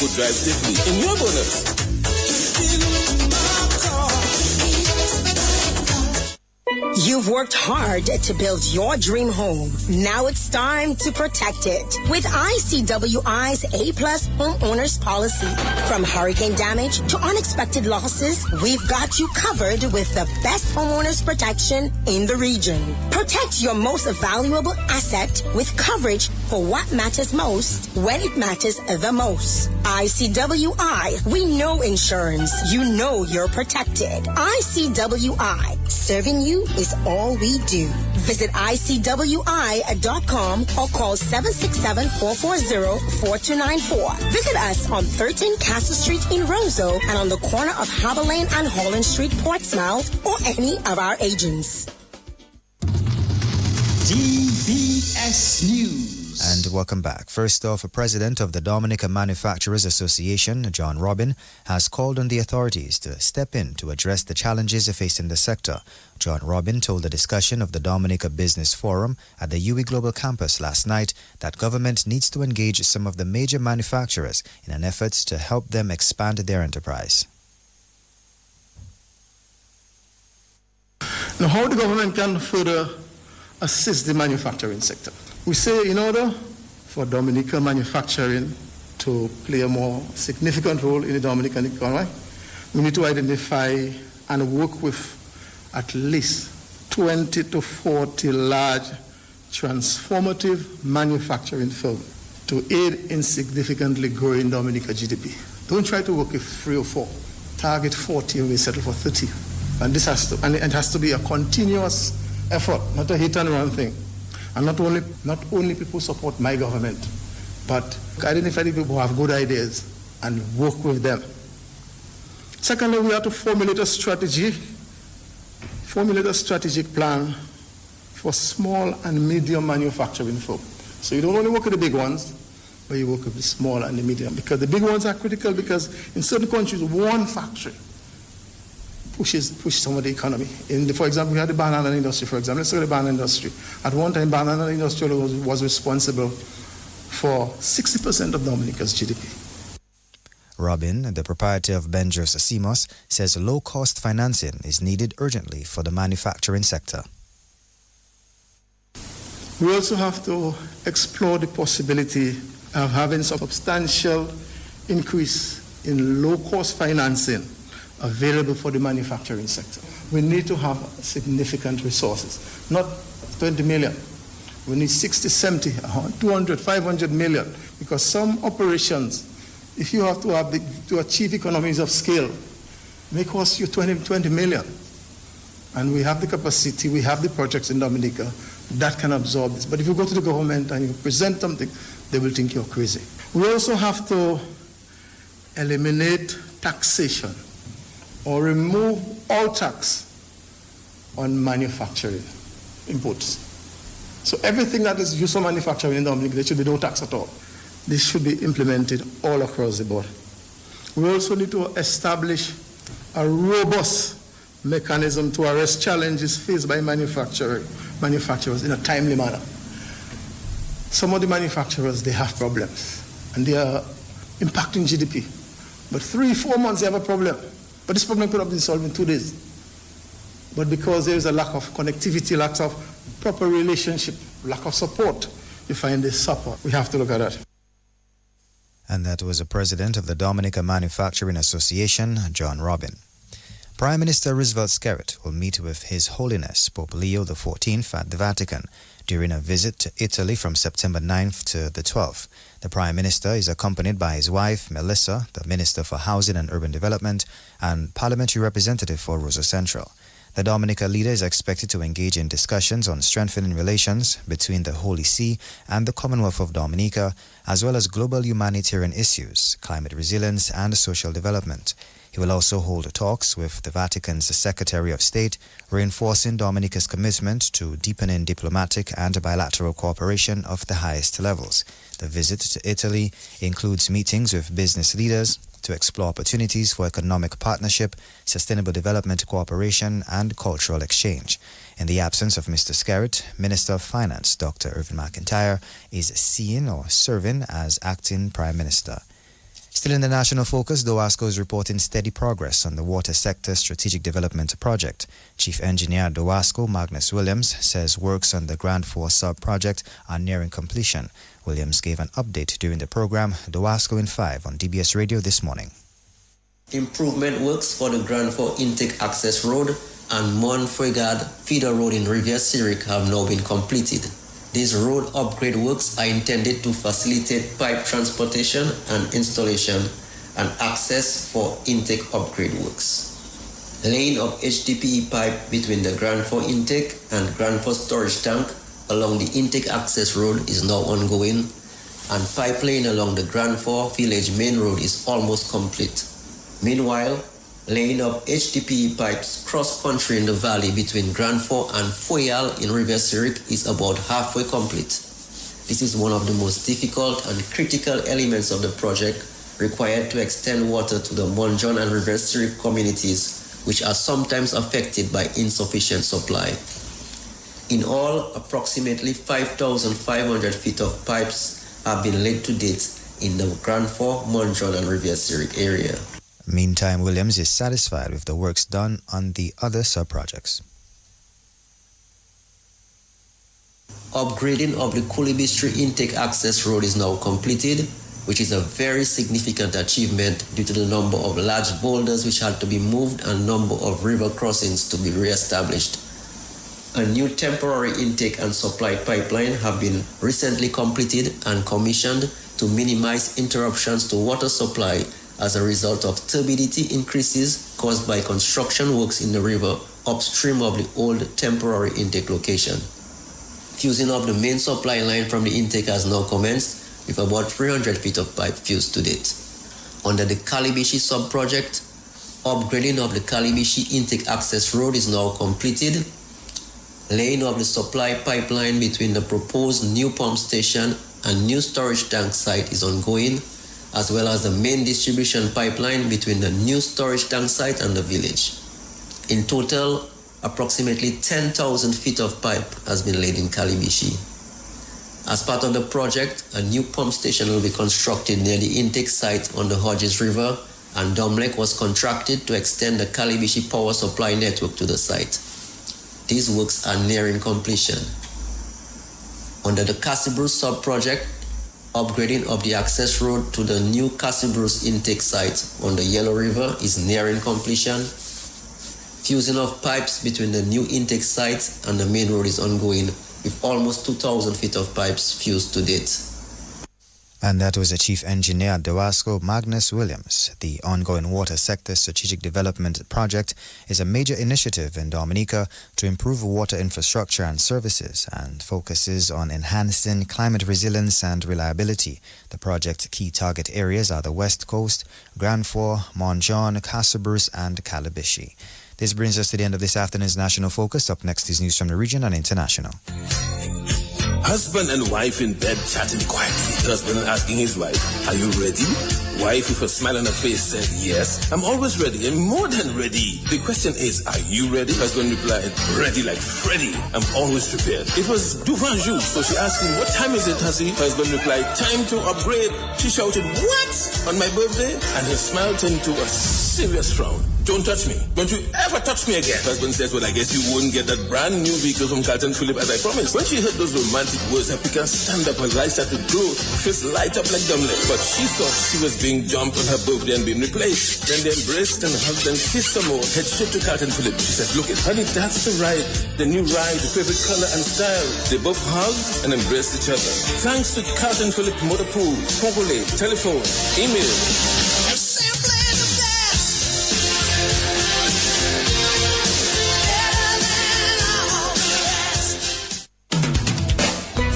Good drive safely in your bonus. You've worked hard to build your dream home. Now it's time to protect it with ICWI's A-Plus Homeowners Policy. From hurricane damage to unexpected losses, we've got you covered with the best homeowners protection in the region. Protect your most valuable asset with coverage for what matters most when it matters the most. ICWI, we know insurance. You know you're protected. ICWI, serving you is all we do. Visit ICWI.com or call 767-440-4294. Visit us on 13 Castle Street in Roseau and on the corner of Harbour Lane and Holland Street, Portsmouth, or any of our agents. DBS News. And welcome back. First off, President of the Dominica Manufacturers Association, John Robin, has called on the authorities to step in to address the challenges facing the sector. John Robin told the discussion of the Dominica Business Forum at the UE Global Campus last night that government needs to engage some of the major manufacturers in an effort to help them expand their enterprise. Now, how the government can further assist the manufacturing sector? We say in order for Dominican manufacturing to play a more significant role in the Dominican economy, we need to identify and work with at least 20 to 40 large transformative manufacturing firms to aid in significantly growing Dominica GDP. Don't try to work with 3 or 4. Target 40 and we settle for 30. And it has to be a continuous effort, not a hit and run thing. And not only people support my government, but identify the people who have good ideas and work with them. Secondly, we have to formulate a strategic plan for small and medium manufacturing firms. So you don't only work with the big ones, but you work with the small and the medium, because the big ones are critical because in certain countries, one factory pushes some of the economy. For example, we had the banana industry, for example. Let's look at the banana industry. At one time, banana industry was responsible for 60% of Dominica's GDP. Robin, the proprietor of Benjos Simos, says low-cost financing is needed urgently for the manufacturing sector. We also have to explore the possibility of having some substantial increase in low-cost financing available for the manufacturing sector. We need to have significant resources, not 20 million. We need 60, 70, 200, 500 million, because some operations, if you have to achieve economies of scale, may cost you 20 million. And we have the capacity, we have the projects in Dominica that can absorb this. But if you go to the government and you present something, they will think you're crazy. We also have to eliminate taxation or remove all tax on manufacturing imports. So everything that is used for manufacturing in Dominica, there should be no tax at all. This should be implemented all across the board. We also need to establish a robust mechanism to arrest challenges faced by manufacturers in a timely manner. Some of the manufacturers, they have problems and they are impacting GDP. But 3-4 months they have a problem. But this problem could have been solved in 2 days. But because there is a lack of connectivity, lack of proper relationship, lack of support, you find they suffer. We have to look at that. And that was the president of the Dominica Manufacturing Association, John Robin. Prime Minister Roosevelt Skerrit will meet with His Holiness Pope Leo XIV at the Vatican during a visit to Italy from September 9th to the 12th. The Prime Minister is accompanied by his wife, Melissa, the Minister for Housing and Urban Development, and Parliamentary Representative for Roseau Central. The Dominica leader is expected to engage in discussions on strengthening relations between the Holy See and the Commonwealth of Dominica, as well as global humanitarian issues, climate resilience, and social development. He will also hold talks with the Vatican's Secretary of State, reinforcing Dominica's commitment to deepening diplomatic and bilateral cooperation of the highest levels. The visit to Italy includes meetings with business leaders to explore opportunities for economic partnership, sustainable development cooperation, and cultural exchange. In the absence of Mr. Skerrit, Minister of Finance Dr. Irvin McIntyre is serving as acting Prime Minister. Still in the national focus, DOWASCO is reporting steady progress on the water sector strategic development project. Chief Engineer at DOWASCO, Magnus Williams, says works on the Grand 4 sub-project are nearing completion. Williams gave an update during the program, DOWASCO in 5 on DBS Radio this morning. Improvement works for the Grand 4 intake access road and Montfregard feeder road in Rivière Syriac have now been completed. These road upgrade works are intended to facilitate pipe transportation and installation and access for intake upgrade works. Laying of HDPE pipe between the Grand 4 intake and Grand 4 storage tank along the intake access road is now ongoing, and pipe laying along the Grand 4 village main road is almost complete. Meanwhile, laying of HDPE pipes cross-country in the valley between Grand 4 and Foyal in Rivière Syriac is about halfway complete. This is one of the most difficult and critical elements of the project required to extend water to the Montjon and Rivière Syriac communities, which are sometimes affected by insufficient supply. In all, approximately 5,500 feet of pipes have been laid to date in the Grand 4, Montjon and Rivière Syriac area. Meantime, Williams is satisfied with the works done on the other sub-projects. Upgrading of the Kulibistri intake access road is now completed, which is a very significant achievement due to the number of large boulders which had to be moved and number of river crossings to be re-established. A new temporary intake and supply pipeline have been recently completed and commissioned to minimize interruptions to water supply as a result of turbidity increases caused by construction works in the river upstream of the old temporary intake location. Fusing of the main supply line from the intake has now commenced, with about 300 feet of pipe fused to date. Under the Kalibishi sub-project, upgrading of the Kalibishi intake access road is now completed. Laying of the supply pipeline between the proposed new pump station and new storage tank site is ongoing, as well as the main distribution pipeline between the new storage tank site and the village. In total, approximately 10,000 feet of pipe has been laid in Kalibishi. As part of the project, a new pump station will be constructed near the intake site on the Hodges River, and Domlek was contracted to extend the Kalibishi power supply network to the site. These works are nearing completion. Under the Cassibrus sub-project, upgrading of the access road to the new Cassibrus intake site on the Yellow River is nearing completion. Fusing of pipes between the new intake site and the main road is ongoing, with almost 2,000 feet of pipes fused to date. And that was the Chief Engineer at DOWASCO, Magnus Williams. The ongoing water sector strategic development project is a major initiative in Dominica to improve water infrastructure and services and focuses on enhancing climate resilience and reliability. The project's key target areas are the West Coast, Grand 4, Montjon, Cassibrus and Kalibishi. This brings us to the end of this afternoon's National Focus. Up next is news from the region and international. Husband and wife in bed chatting quietly. Husband asking his wife, "Are you ready?" Wife with a smile on her face said, "Yes, I'm always ready and more than ready." The question is, are you ready? Husband replied, "Ready like Freddy. I'm always prepared." It was Duvanjou, so she asked him, "What time is it, hussy?" Husband replied, "Time to upgrade." She shouted, "What? On my birthday?" And his smile turned to a serious frown. "Don't touch me. Don't you ever touch me again." Husband says, "Well, I guess you won't get that brand new vehicle from Carlton Phillip as I promised." When she heard those romantic words, her picker stand up, her eyes started to glow, face light up like Domlek. But she thought she was being dumped on her birthday and being replaced. Then they embraced and hugged and kissed some more. Head straight to Carlton Phillip. She said, "Look it, honey, that's the ride. The new ride, the favorite color and style." They both hugged and embraced each other. Thanks to Carlton Phillip Motor Pool, Fogole, telephone, email.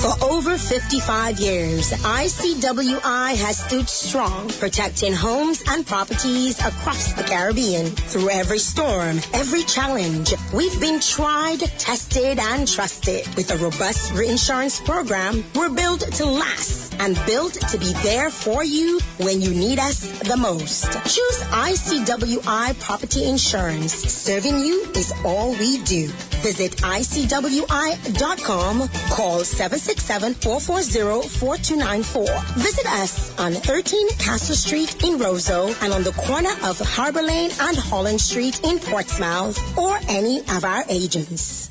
For over 55 years, ICWI has stood strong, protecting homes and properties across the Caribbean. Through every storm, every challenge, we've been tried, tested, and trusted. With a robust reinsurance program, we're built to last and built to be there for you when you need us the most. Choose ICWI Property Insurance. Serving you is all we do. Visit icwi.com. Call 767-440-4294. Visit us on 13 Castle Street in Roseau and on the corner of Harbor Lane and Holland Street in Portsmouth, or any of our agents.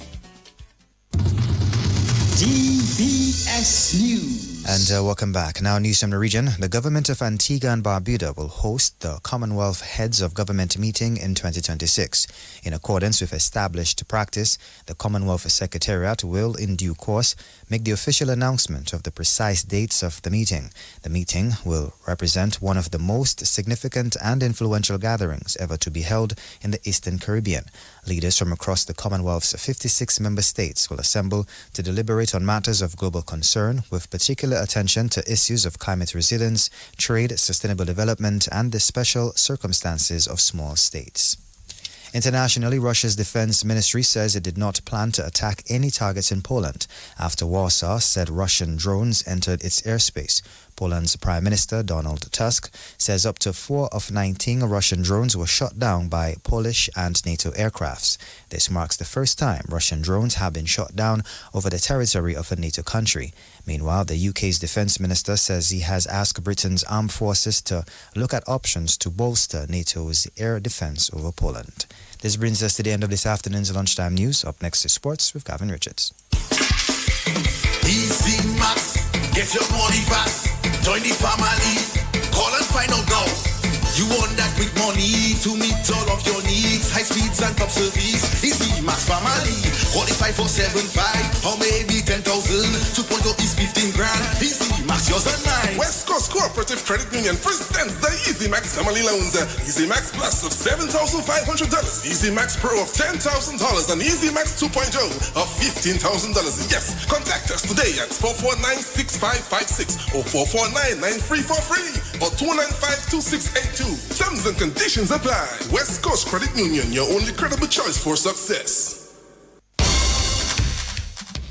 DBS News. And welcome back. Now, news from the region. The government of Antigua and Barbuda will host the Commonwealth Heads of Government meeting in 2026. In accordance with established practice, the Commonwealth Secretariat will, in due course, make the official announcement of the precise dates of the meeting. The meeting will represent one of the most significant and influential gatherings ever to be held in the Eastern Caribbean. Leaders from across the Commonwealth's 56 member states will assemble to deliberate on matters of global concern, with particular attention to issues of climate resilience, trade, sustainable development, and the special circumstances of small states. Internationally, Russia's defense ministry says it did not plan to attack any targets in Poland after Warsaw said Russian drones entered its airspace. Poland's Prime Minister Donald Tusk says up to 4 of 19 Russian drones were shot down by Polish and NATO aircrafts. This marks the first time Russian drones have been shot down over the territory of a NATO country. Meanwhile, the UK's defense minister says he has asked Britain's armed forces to look at options to bolster NATO's air defense over Poland. This brings us to the end of this afternoon's lunchtime news. Up next is sports with Gavin Richards. Easy Max, get your money fast. Join the family, call and find out now. You want that quick money to meet all of your needs. High speeds and top service. Easy Max family. Qualify for 7.5 or maybe 10,000. 2.0 is 15 grand. Easy Max, yours and mine. West Coast Cooperative Credit Union presents the Easy Max Family Loans. Easy Max Plus of $7,500. Easy Max Pro of $10,000 and Easy Max 2.0 of $15,000. Yes, contact us today at 449-6556 or 449-9343 or 295-2682. Terms and conditions apply. West Coast Credit Union, your only credible choice for success.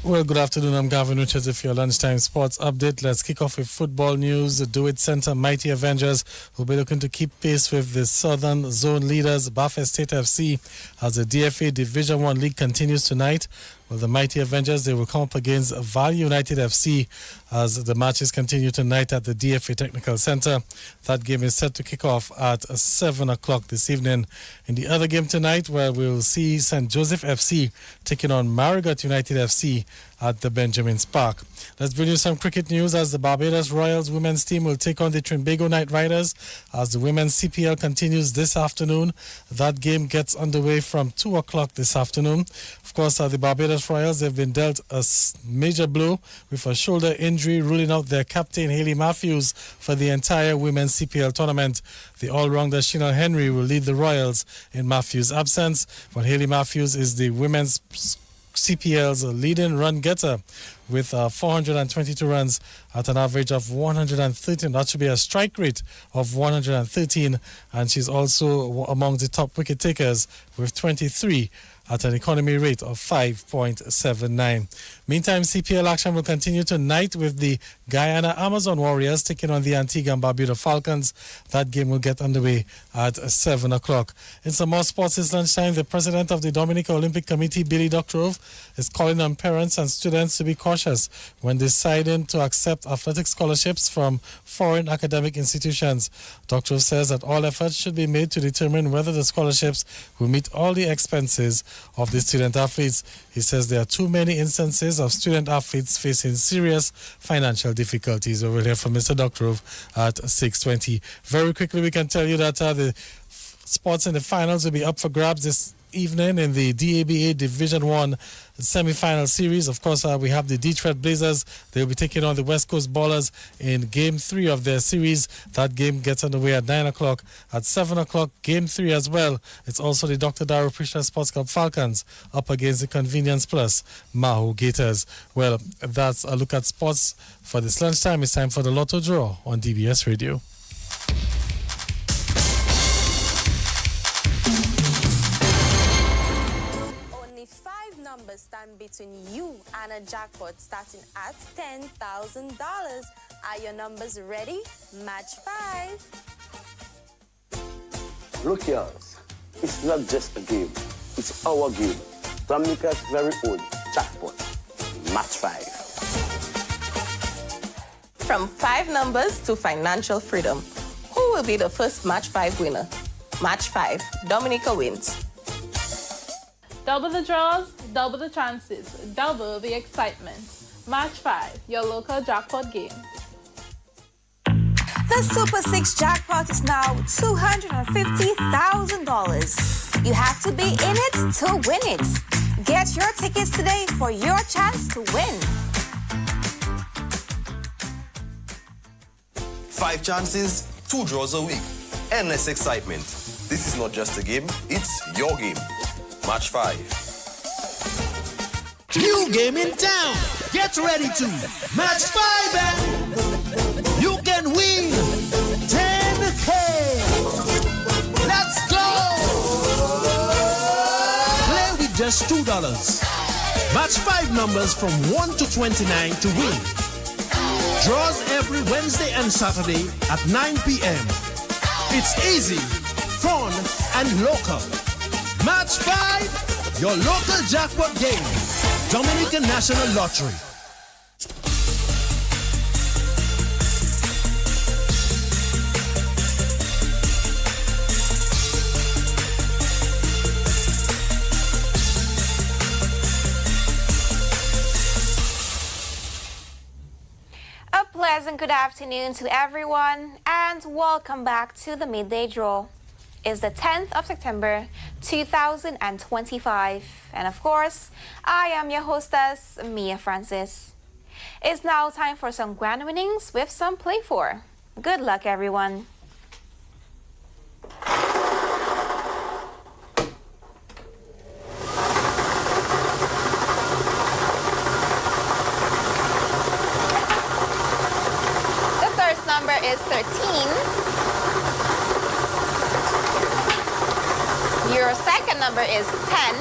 Well, good afternoon. I'm Gavin Richards with your lunchtime sports update. Let's kick off with football news. The Do It Center Mighty Avengers will be looking to keep pace with the Southern Zone leaders, Bath State FC, as the DFA Division 1 League continues tonight. Well, the Mighty Avengers, they will come up against Val United FC as the matches continue tonight at the DFA Technical Center. That game is set to kick off at 7 o'clock this evening. In the other game tonight, where we'll see St. Joseph FC taking on Marigot United FC at the Benjamin's Park. Let's bring you some cricket news as the Barbados Royals women's team will take on the Trinbago Knight Riders as the women's CPL continues this afternoon. That game gets underway from 2 o'clock this afternoon. Of course, the Barbados Royals have been dealt a major blow with a shoulder injury, ruling out their captain Hayley Matthews for the entire women's CPL tournament. The all-rounder Sheena Henry will lead the Royals in Matthews' absence, while Hayley Matthews is the women's CPL's leading run getter with 422 runs at an average of 113. That should be a strike rate of 113, and she's also among the top wicket takers with 23 at an economy rate of 5.79. Meantime, CPL action will continue tonight with the Guyana Amazon Warriors taking on the Antigua and Barbuda Falcons. That game will get underway at 7 o'clock. In some more sports this lunchtime, the president of the Dominica Olympic Committee, Billy Doctrove, is calling on parents and students to be cautious when deciding to accept athletic scholarships from foreign academic institutions. Doctrove says that all efforts should be made to determine whether the scholarships will meet all the expenses of the student athletes. He says there are too many instances of student athletes facing serious financial difficulties. We will hear from Mr. Doctrove at 6:20. Very quickly, we can tell you that the spots in the finals will be up for grabs this evening in the DABA Division 1 semi-final series. Of course, we have the Detroit Blazers. They'll be taking on the West Coast Ballers in Game 3 of their series. That game gets underway at 9 o'clock. At 7 o'clock, Game 3 as well. It's also the Dr. Darrow Prishna Sports Club Falcons up against the Convenience Plus Maho Gators. Well, that's a look at sports for this lunchtime. It's time for the Lotto Draw on DBS Radio. Numbers stand between you and a jackpot starting at $10,000. Are your numbers ready? Match 5. Look, yours. It's not just a game. It's our game. Dominica's very own jackpot, Match 5. From 5 numbers to financial freedom. Who will be the first Match 5 winner? Match 5, Dominica wins. Double the draws, double the chances, double the excitement. Match 5, your local jackpot game. The Super 6 jackpot is now $250,000. You have to be in it to win it. Get your tickets today for your chance to win. 5 chances, 2 draws a week. Endless excitement. This is not just a game, it's your game. Match 5. New game in town. Get ready to Match 5 and you can win 10K. Let's go. Play with just $2. Match 5 numbers from 1 to 29 to win. Draws every Wednesday and Saturday at 9 p.m. It's easy, fun, and local. Match 5, your local jackpot game. Dominican National Lottery. A pleasant good afternoon to everyone and welcome back to the Midday Draw. It's the 10th of September 2025 and of course I am your hostess Mia Francis. It's now time for some grand winnings with some Play 4. Good luck everyone. Number is 13. Your second number is 10.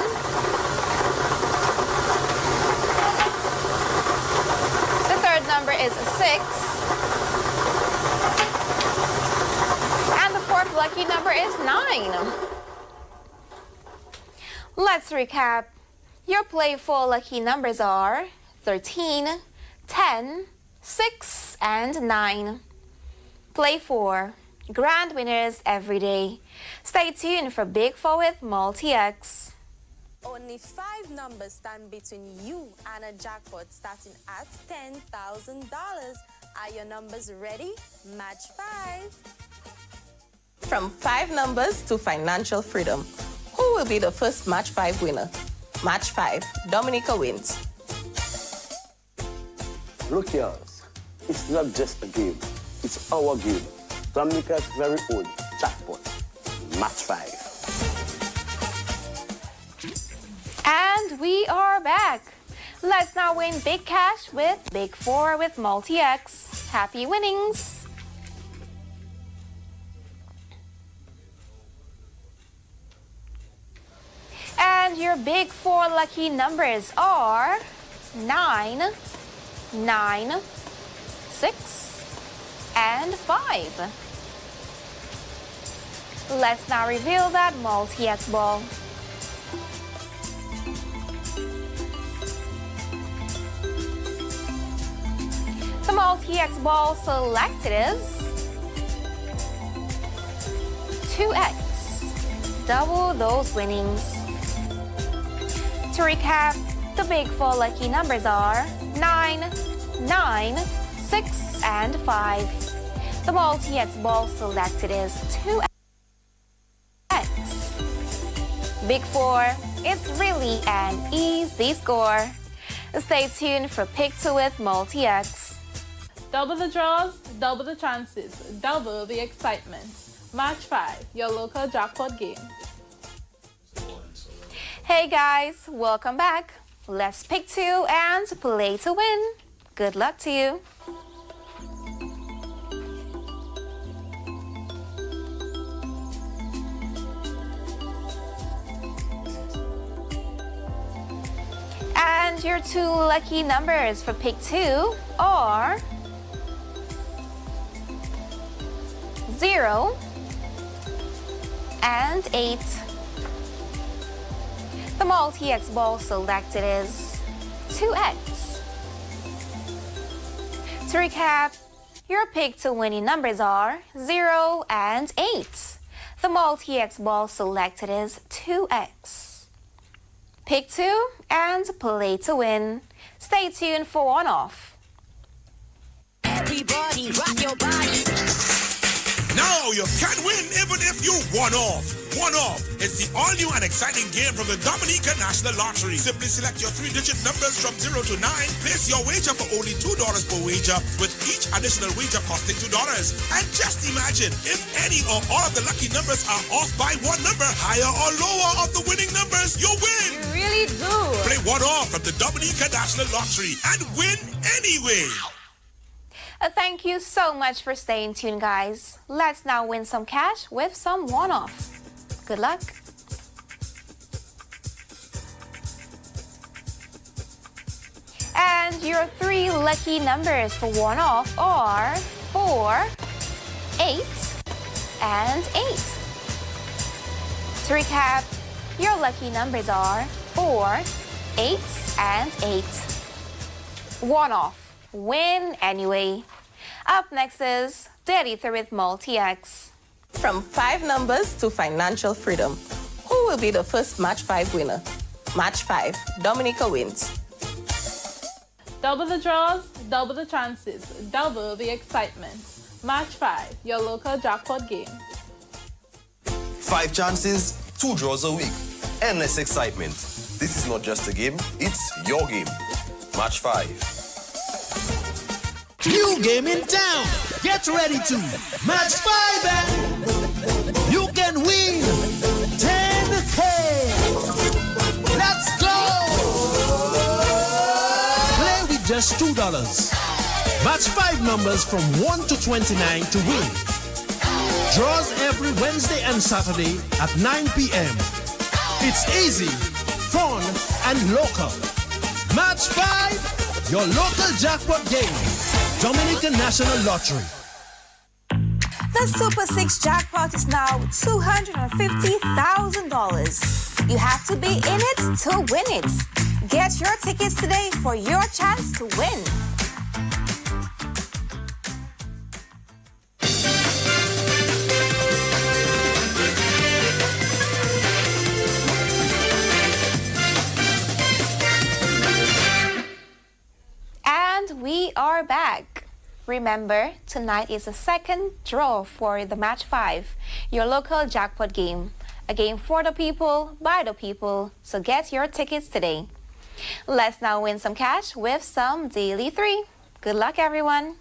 The third number is 6. And the fourth lucky number is 9. Let's recap. Your Play 4 lucky numbers are 13, 10, 6, and 9. Play 4. Grand winners every day. Stay tuned for Big 4 with Multi-X. Only 5 numbers stand between you and a jackpot starting at $10,000. Are your numbers ready? Match 5. From 5 numbers to financial freedom. Who will be the first Match 5 winner? Match 5, Dominica wins. Look yours, it's not just a game, it's our game. Dominica's very own jackpot, Match 5. And we are back. Let's now win big cash with Big 4 with Multi-X. Happy winnings. And your Big 4 lucky numbers are 9, 9, 6, and 5. Let's now reveal that Multi-X ball. The Multi-X ball selected is 2X. Double those winnings. To recap, the Big 4 lucky numbers are 9, 9, 6, and 5. The Multi-X ball selected is 2X. Big 4, it's really an easy score. Stay tuned for Pick 2 with Multi-X. Double the draws, double the chances, double the excitement. Match 5, your local jackpot game. Hey guys, welcome back. Let's pick 2 and play to win. Good luck to you. And your 2 lucky numbers for pick 2 are 0 and 8. The multi-X ball selected is 2X. To recap, your pick to winning numbers are 0 and 8. The multi-X ball selected is 2X. Pick 2 and play to win. Stay tuned for one-off. Everybody rock your body. Now you can win even if you one off. One off. It's the all-new and exciting game from the Dominica National Lottery. Simply select your 3-digit numbers from 0 to 9. Place your wager for only $2 per wager, with each additional wager costing $2. And just imagine, if any or all of the lucky numbers are off by one number, higher or lower of the winning numbers, you win. You really do. Play one off from the Dominica National Lottery and win anyway. Thank you so much for staying tuned, guys. Let's now win some cash with some one-off. Good luck. And your 3 lucky numbers for one-off are 4, 8, and 8. To recap, your lucky numbers are 4, 8, and 8. One-off. Win anyway. Up next is Daddy with Multi-X. From 5 numbers to financial freedom. Who will be the first Match 5 winner? Match 5, Dominica wins. Double the draws, double the chances, double the excitement. Match 5, your local jackpot game. 5 chances, 2 draws a week. Endless excitement. This is not just a game, it's your game. Match 5. New game in town. Get ready to Match 5 and you can win 10K. Let's go. Play with just $2. Match 5 numbers from 1 to 29 to win. Draws every Wednesday and Saturday at 9 p.m. It's easy, fun, and local. Match 5, your local jackpot game. Dominican National Lottery. The Super 6 jackpot is now $250,000. You have to be in it to win it. Get your tickets today for your chance to win. And we are back. Remember, tonight is the second draw for the Match 5, your local jackpot game. A game for the people, by the people, so get your tickets today. Let's now win some cash with some Daily 3. Good luck, everyone.